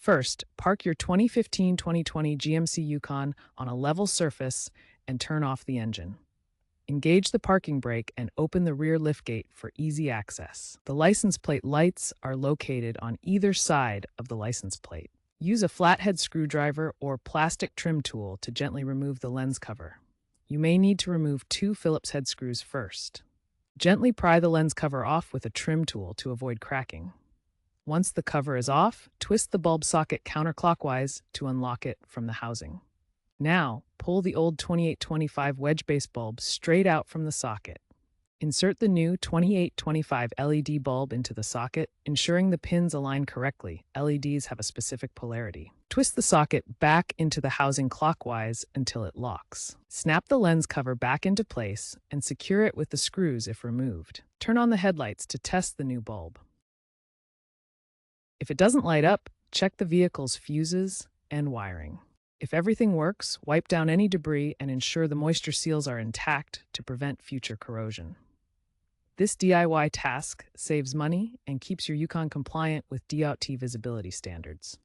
First, park your 2015-2020 GMC Yukon on a level surface and turn off the engine. Engage the parking brake and open the rear liftgate for easy access. The license plate lights are located on either side of the license plate. Use a flathead screwdriver or plastic trim tool to gently remove the lens cover. You may need to remove 2 Phillips head screws first. Gently pry the lens cover off with a trim tool to avoid cracking. Once the cover is off, twist the bulb socket counterclockwise to unlock it from the housing. Now, pull the old 2825 wedge-base bulb straight out from the socket. Insert the new 2825 LED bulb into the socket, ensuring the pins align correctly. LEDs have a specific polarity. Twist the socket back into the housing clockwise until it locks. Snap the lens cover back into place and secure it with the screws if removed. Turn on the headlights to test the new bulb. If it doesn't light up, check the vehicle's fuses and wiring. If everything works, wipe down any debris and ensure the moisture seals are intact to prevent future corrosion. This DIY task saves money and keeps your Yukon compliant with DOT visibility standards.